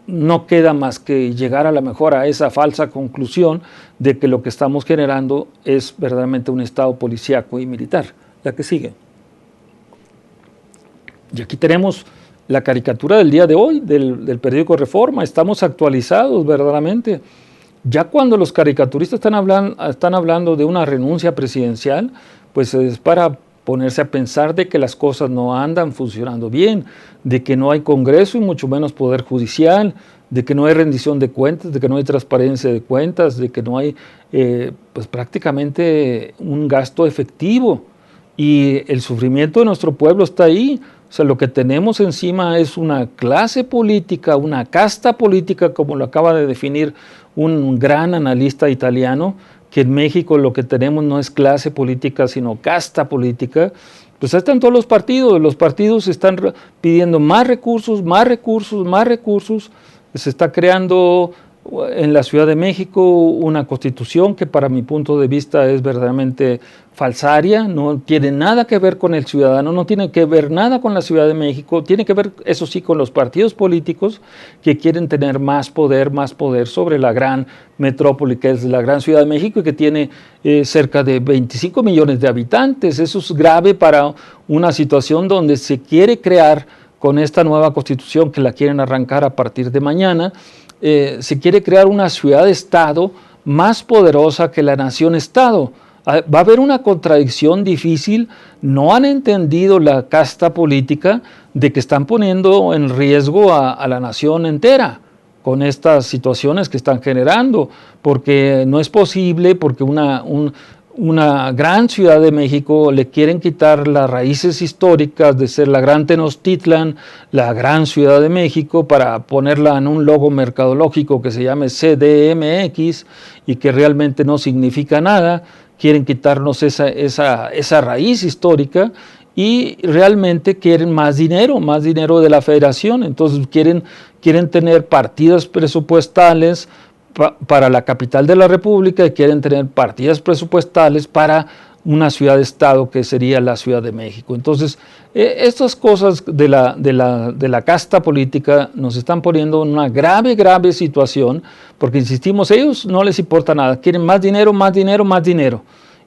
[SPEAKER 3] no queda más que llegar a lo mejor a esa falsa conclusión de que lo que estamos generando es verdaderamente un estado policíaco y militar. La que sigue. Y aquí tenemos la caricatura del día de hoy, del periódico Reforma. Estamos actualizados verdaderamente. Ya cuando los caricaturistas están hablando de una renuncia presidencial, pues es para ponerse a pensar de que las cosas no andan funcionando bien, de que no hay Congreso y mucho menos Poder Judicial, de que no hay rendición de cuentas, de que no hay transparencia de cuentas, de que no hay pues prácticamente un gasto efectivo. Y el sufrimiento de nuestro pueblo está ahí. O sea, lo que tenemos encima es una clase política, una casta política, como lo acaba de definir un gran analista italiano, que en México lo que tenemos no es clase política, sino casta política. Pues ahí están todos los partidos están pidiendo más recursos, más recursos, más recursos. Se está creando en la Ciudad de México una constitución que para mi punto de vista es verdaderamente falsaria, no tiene nada que ver con el ciudadano, no tiene que ver nada con la Ciudad de México, tiene que ver, eso sí, con los partidos políticos que quieren tener más poder sobre la gran metrópoli que es la gran Ciudad de México y que tiene cerca de 25 millones de habitantes. Eso es grave para una situación donde se quiere crear con esta nueva constitución que la quieren arrancar a partir de mañana. Se quiere crear una ciudad-estado más poderosa que la nación-estado. Va a haber una contradicción difícil. No han entendido la casta política de que están poniendo en riesgo a la nación entera con estas situaciones que están generando, porque no es posible, porque una gran Ciudad de México le quieren quitar las raíces históricas de ser la gran Tenochtitlan, la gran Ciudad de México, para ponerla en un logo mercadológico que se llame CDMX y que realmente no significa nada. Quieren quitarnos esa raíz histórica y realmente quieren más dinero de la federación. Entonces quieren tener partidas presupuestales para la capital de la República y quieren tener partidas presupuestales para una ciudad-estado que sería la Ciudad de México. Entonces, estas cosas de la casta política nos están poniendo en una grave situación, porque insistimos, ellos no les importa nada, quieren más dinero, más dinero, más dinero.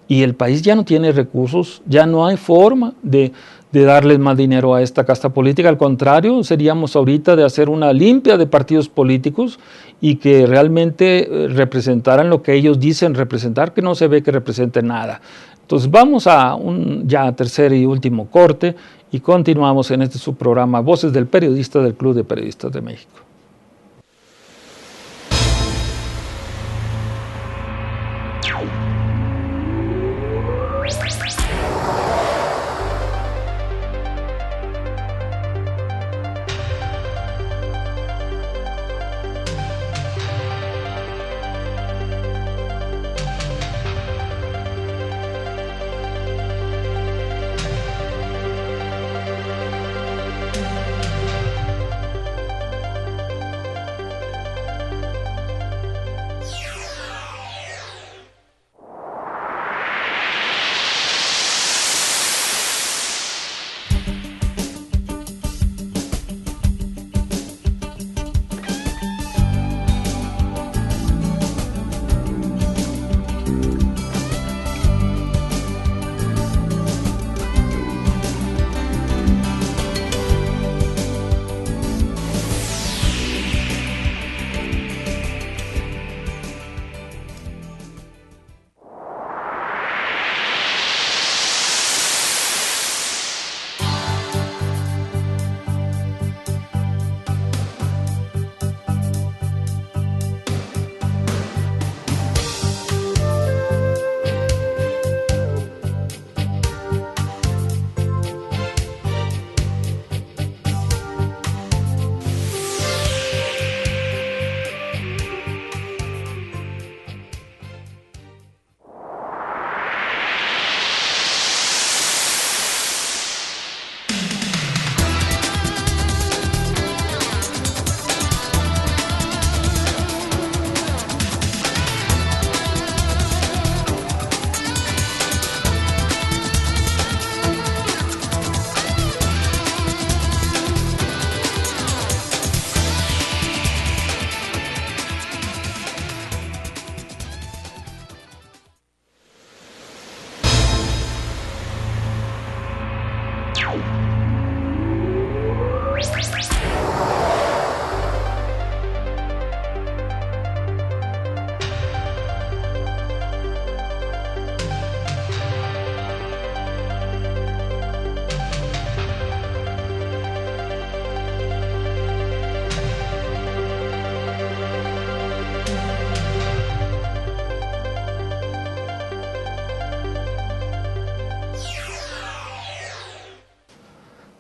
[SPEAKER 3] Y el país ya no tiene recursos, ya no hay forma de darles más dinero a esta casta política. Al contrario, seríamos ahorita de hacer una limpia de partidos políticos y que realmente representaran lo que ellos dicen representar, que no se ve que representen nada. Entonces vamos a un ya tercer y último corte y continuamos en este subprograma Voces del Periodista del Club de Periodistas de México.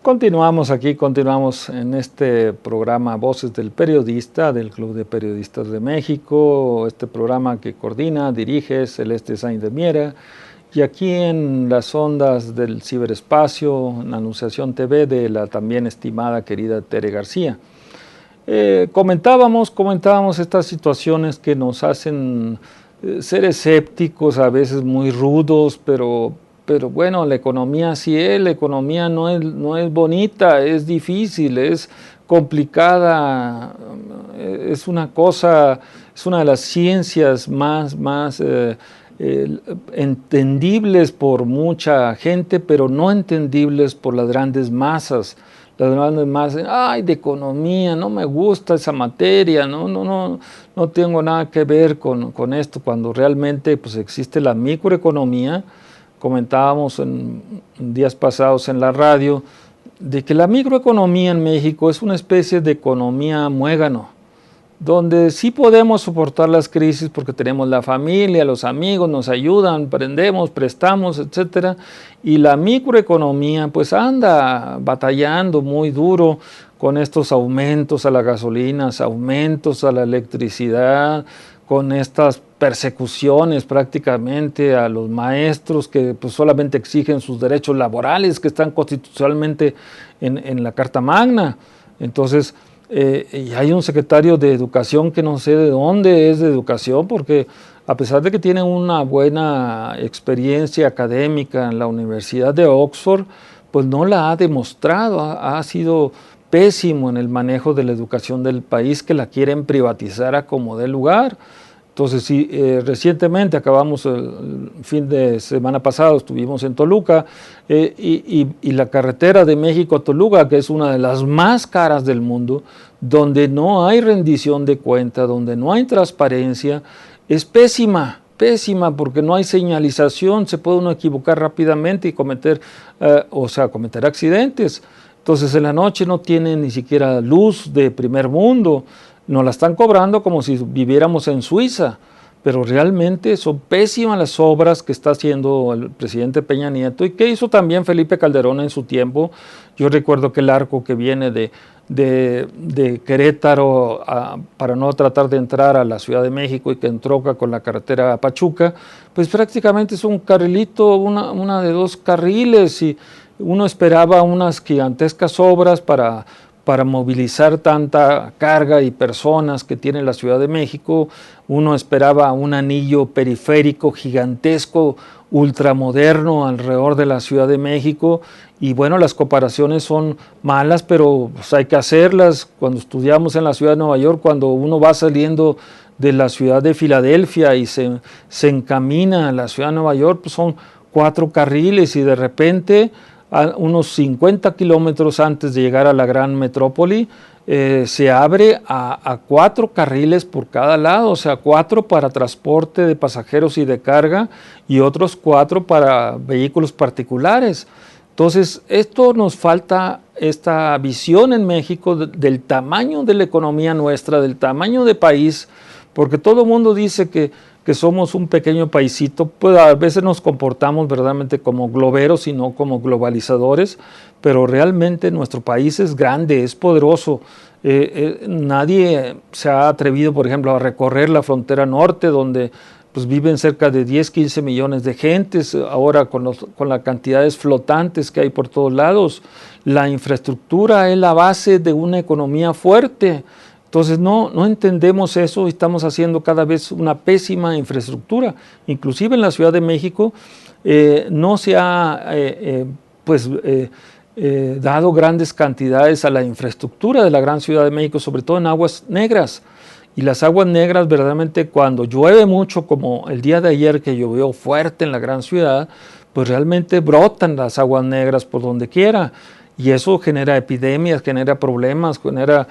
[SPEAKER 3] Continuamos en este programa Voces del Periodista del Club de Periodistas de México, este programa que coordina, dirige Celeste Sainz de Miera, y aquí en las ondas del ciberespacio, en Anunciación TV de la también estimada querida Tere García. Comentábamos estas situaciones que nos hacen ser escépticos, a veces muy rudos, pero bueno, la economía sí es, la economía no es bonita, es difícil, es complicada, es una de las ciencias más entendibles por mucha gente, pero no entendibles por las grandes masas. Las grandes masas, ay, de economía, no me gusta esa materia, no tengo nada que ver con esto, cuando realmente pues existe la microeconomía. Comentábamos en días pasados en la radio de que la microeconomía en México es una especie de economía muégano, donde sí podemos soportar las crisis porque tenemos la familia, los amigos, nos ayudan, prendemos, prestamos, etcétera, y la microeconomía pues anda batallando muy duro con estos aumentos a las gasolinas, aumentos a la electricidad, con estas persecuciones prácticamente a los maestros que pues solamente exigen sus derechos laborales que están constitucionalmente en la Carta Magna. Entonces, y hay un secretario de Educación que no sé de dónde es de Educación, porque a pesar de que tiene una buena experiencia académica en la Universidad de Oxford, pues no la ha demostrado, ha sido pésimo en el manejo de la educación del país, que la quieren privatizar a como dé lugar. Entonces, sí, recientemente acabamos el fin de semana pasado, estuvimos en Toluca, y la carretera de México a Toluca, que es una de las más caras del mundo, donde no hay rendición de cuenta, donde no hay transparencia, es pésima porque no hay señalización, se puede uno equivocar rápidamente y cometer accidentes. Entonces, en la noche no tiene ni siquiera luz de primer mundo. Nos la están cobrando como si viviéramos en Suiza, pero realmente son pésimas las obras que está haciendo el presidente Peña Nieto y que hizo también Felipe Calderón en su tiempo. Yo recuerdo que el arco que viene de Querétaro para no tratar de entrar a la Ciudad de México y que entronca con la carretera a Pachuca, pues prácticamente es un carrilito, una de 2 carriles, y uno esperaba unas gigantescas obras para movilizar tanta carga y personas que tiene la Ciudad de México. Uno esperaba un anillo periférico gigantesco, ultramoderno alrededor de la Ciudad de México, y bueno, las comparaciones son malas, pero pues hay que hacerlas. Cuando estudiamos en la Ciudad de Nueva York, cuando uno va saliendo de la ciudad de Filadelfia y se encamina a la Ciudad de Nueva York, pues son 4 carriles, y de repente a unos 50 kilómetros antes de llegar a la gran metrópoli, se abre a 4 carriles por cada lado, o sea, 4 para transporte de pasajeros y de carga y otros 4 para vehículos particulares. Entonces, esto nos falta, esta visión en México del tamaño de la economía nuestra, del tamaño de país, porque todo el mundo dice que somos un pequeño paisito, pues a veces nos comportamos verdaderamente como globeros y no como globalizadores, pero realmente nuestro país es grande, es poderoso. Nadie se ha atrevido, por ejemplo, a recorrer la frontera norte, donde pues viven cerca de 10, 15 millones de gentes, ahora con las cantidades flotantes que hay por todos lados. La infraestructura es la base de una economía fuerte. Entonces no entendemos eso y estamos haciendo cada vez una pésima infraestructura. Inclusive en la Ciudad de México no se ha dado grandes cantidades a la infraestructura de la gran Ciudad de México, sobre todo en aguas negras. Y las aguas negras verdaderamente cuando llueve mucho, como el día de ayer que llovió fuerte en la gran ciudad, pues realmente brotan las aguas negras por donde quiera. Y eso genera epidemias, genera problemas, genera,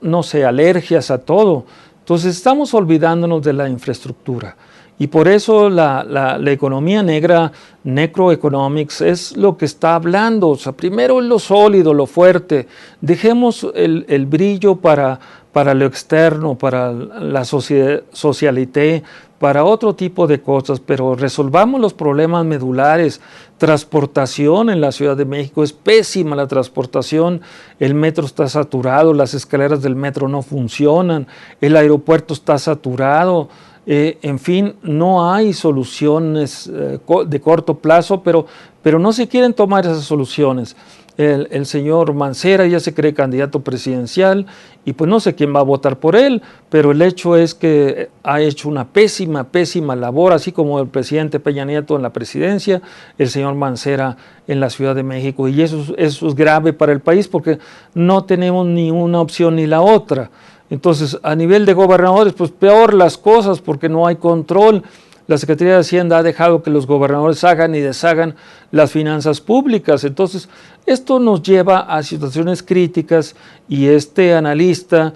[SPEAKER 3] no sé, alergias a todo. Entonces estamos olvidándonos de la infraestructura. Y por eso la economía negra, necroeconomics, es lo que está hablando. O sea, primero lo sólido, lo fuerte. Dejemos el brillo para lo externo, para la socialité, para otro tipo de cosas, pero resolvamos los problemas medulares. Transportación en la Ciudad de México es pésima la transportación, el metro está saturado, las escaleras del metro no funcionan, el aeropuerto está saturado, en fin, no hay soluciones de corto plazo, pero no se quieren tomar esas soluciones. El señor Mancera ya se cree candidato presidencial y pues no sé quién va a votar por él, pero el hecho es que ha hecho una pésima labor, así como el presidente Peña Nieto en la presidencia, el señor Mancera en la Ciudad de México, y eso es grave para el país porque no tenemos ni una opción ni la otra. Entonces, a nivel de gobernadores, pues peor las cosas porque no hay control. La Secretaría de Hacienda ha dejado que los gobernadores hagan y deshagan las finanzas públicas. Entonces, esto nos lleva a situaciones críticas y este analista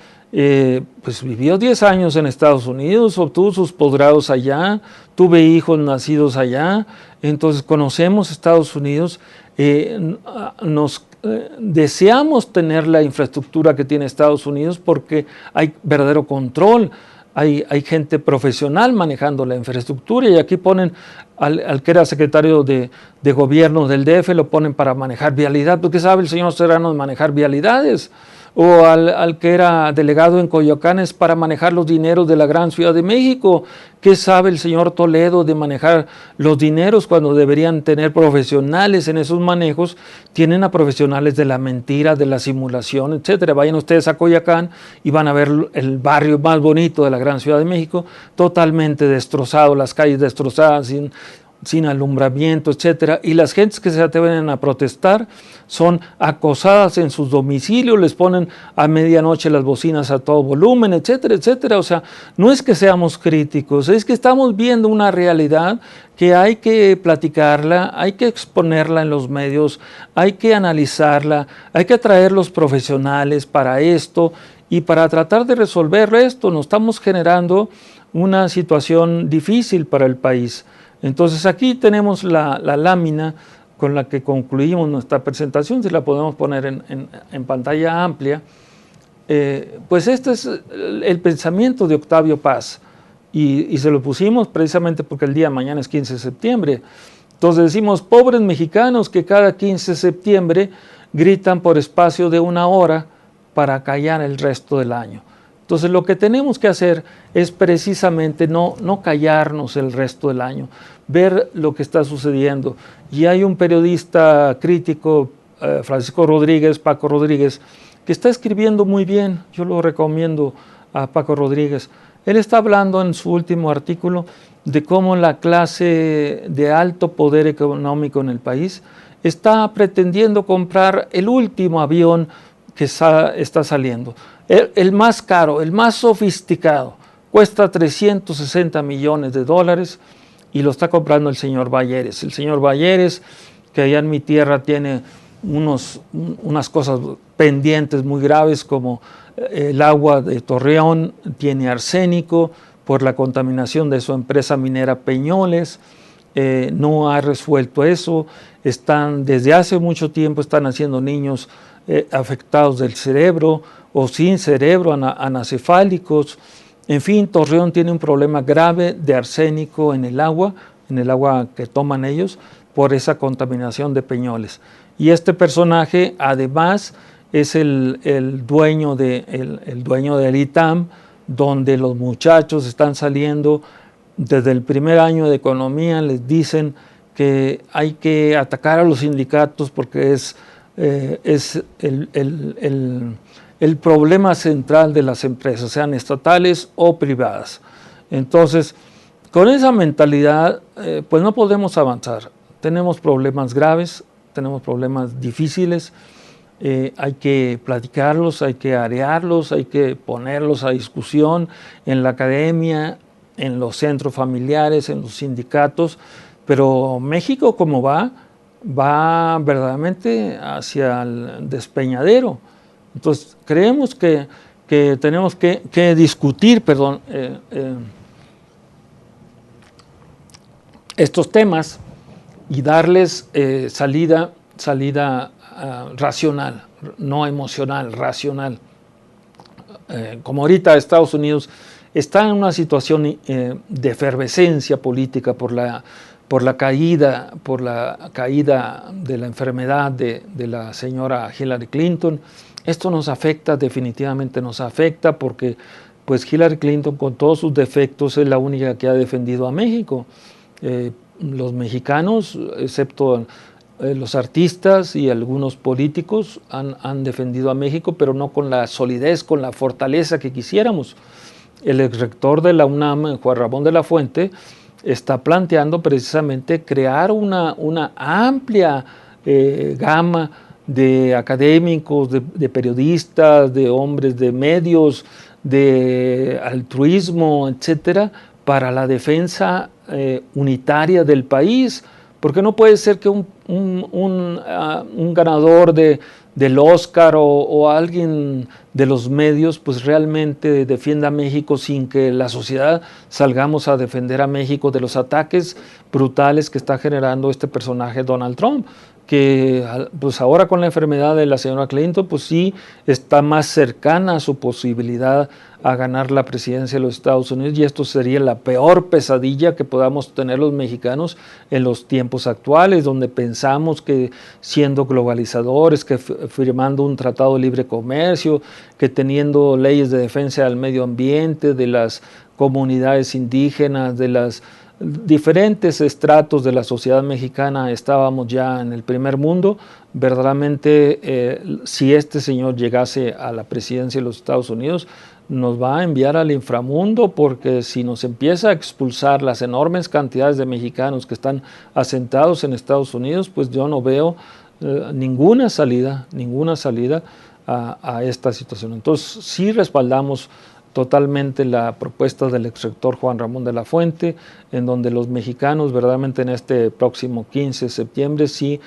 [SPEAKER 3] pues vivió 10 años en Estados Unidos, obtuvo sus posgrados allá, tuve hijos nacidos allá, entonces conocemos Estados Unidos, deseamos tener la infraestructura que tiene Estados Unidos porque hay verdadero control. Hay gente profesional manejando la infraestructura y aquí ponen al que era secretario de gobierno del DF, lo ponen para manejar vialidad, porque sabe el señor Serrano manejar vialidades, o al que era delegado en Coyoacán es para manejar los dineros de la gran Ciudad de México. ¿Qué sabe el señor Toledo de manejar los dineros cuando deberían tener profesionales en esos manejos? Tienen a profesionales de la mentira, de la simulación, etcétera. Vayan ustedes a Coyoacán y van a ver el barrio más bonito de la gran Ciudad de México, totalmente destrozado, las calles destrozadas, sin alumbramiento, etcétera, y las gentes que se atreven a protestar son acosadas en sus domicilios, les ponen a medianoche las bocinas a todo volumen, etcétera, etcétera. O sea, no es que seamos críticos, es que estamos viendo una realidad que hay que platicarla, hay que exponerla en los medios, hay que analizarla, hay que atraer los profesionales para esto y para tratar de resolver esto. Nos estamos generando una situación difícil para el país. Entonces aquí tenemos la lámina con la que concluimos nuestra presentación, si la podemos poner en pantalla amplia. Pues este es el pensamiento de Octavio Paz y se lo pusimos precisamente porque el día de mañana es 15 de septiembre. Entonces decimos, pobres mexicanos que cada 15 de septiembre gritan por espacio de 1 hora para callar el resto del año. Entonces lo que tenemos que hacer es precisamente no callarnos el resto del año, ver lo que está sucediendo. Y hay un periodista crítico, Francisco Rodríguez, Paco Rodríguez, que está escribiendo muy bien, yo lo recomiendo a Paco Rodríguez. Él está hablando en su último artículo de cómo la clase de alto poder económico en el país está pretendiendo comprar el último avión que está saliendo. El más caro, el más sofisticado, cuesta $360 millones y lo está comprando el señor Balleres. El señor Balleres, que allá en mi tierra tiene unas cosas pendientes muy graves, como el agua de Torreón tiene arsénico por la contaminación de su empresa minera Peñoles. No ha resuelto eso. Desde hace mucho tiempo están haciendo niños afectados del cerebro o sin cerebro, anacefálicos. En fin, Torreón tiene un problema grave de arsénico en el agua que toman ellos por esa contaminación de Peñoles. Y este personaje además es el dueño del ITAM, donde los muchachos están saliendo desde el primer año de economía, les dicen que hay que atacar a los sindicatos porque es el problema central de las empresas, sean estatales o privadas. Entonces, con esa mentalidad, pues no podemos avanzar. Tenemos problemas graves, tenemos problemas difíciles, hay que platicarlos, hay que arearlos, hay que ponerlos a discusión en la academia, en los centros familiares, en los sindicatos. Pero México, como va verdaderamente hacia el despeñadero. Entonces, creemos que tenemos que discutir, estos temas y darles salida racional, no emocional, racional. Como ahorita Estados Unidos está en una situación de efervescencia política por la caída de la enfermedad de la señora Hillary Clinton. Esto nos afecta, definitivamente nos afecta, porque pues Hillary Clinton, con todos sus defectos, es la única que ha defendido a México. Los mexicanos, excepto los artistas y algunos políticos, han defendido a México, pero no con la solidez, con la fortaleza que quisiéramos. El exrector de la UNAM, Juan Ramón de la Fuente, está planteando precisamente crear una amplia gama de académicos, de periodistas, de hombres de medios, de altruismo, etcétera, para la defensa unitaria del país, porque no puede ser que un ganador del Oscar o alguien de los medios pues realmente defienda a México sin que la sociedad salgamos a defender a México de los ataques brutales que está generando este personaje Donald Trump, que pues ahora con la enfermedad de la señora Clinton pues sí está más cercana a su posibilidad a ganar la presidencia de los Estados Unidos, y esto sería la peor pesadilla que podamos tener los mexicanos en los tiempos actuales, donde pensamos que siendo globalizadores, que firmando un tratado de libre comercio, que teniendo leyes de defensa del medio ambiente, de las comunidades indígenas, de los diferentes estratos de la sociedad mexicana, estábamos ya en el primer mundo. Verdaderamente, si este señor llegase a la presidencia de los Estados Unidos, nos va a enviar al inframundo, porque si nos empieza a expulsar las enormes cantidades de mexicanos que están asentados en Estados Unidos, pues yo no veo ninguna salida a esta situación. Entonces sí respaldamos totalmente la propuesta del exrector Juan Ramón de la Fuente, en donde los mexicanos verdaderamente en este próximo 15 de septiembre sí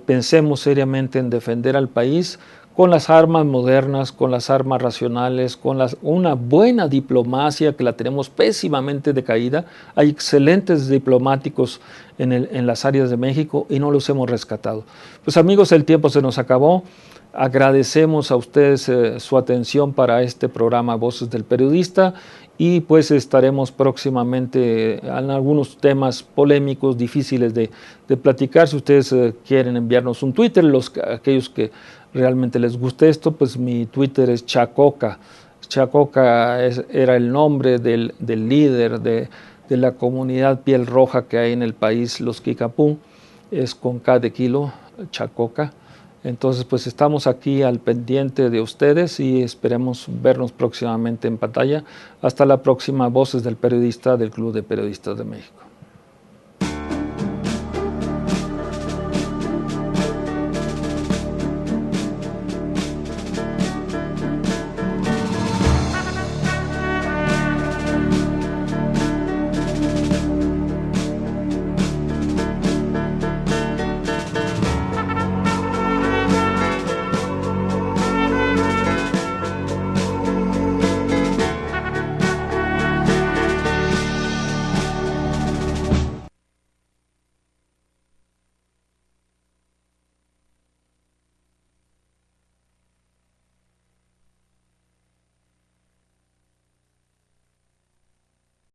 [SPEAKER 3] pensemos seriamente en defender al país con las armas modernas, con las armas racionales, con una buena diplomacia que la tenemos pésimamente decaída. Hay excelentes diplomáticos en las áreas de México y no los hemos rescatado. Pues amigos, el tiempo se nos acabó. Agradecemos a ustedes su atención para este programa Voces del Periodista, y pues estaremos próximamente en algunos temas polémicos, difíciles de platicar. Si ustedes quieren enviarnos un Twitter, aquellos que realmente les guste esto, pues mi Twitter es Chacoca. Chacoca era el nombre del líder de la comunidad piel roja que hay en el país, los Kikapú, es con K de kilo, Chacoca. Entonces, pues estamos aquí al pendiente de ustedes y esperemos vernos próximamente en pantalla. Hasta la próxima. Voces del Periodista del Club de Periodistas de México.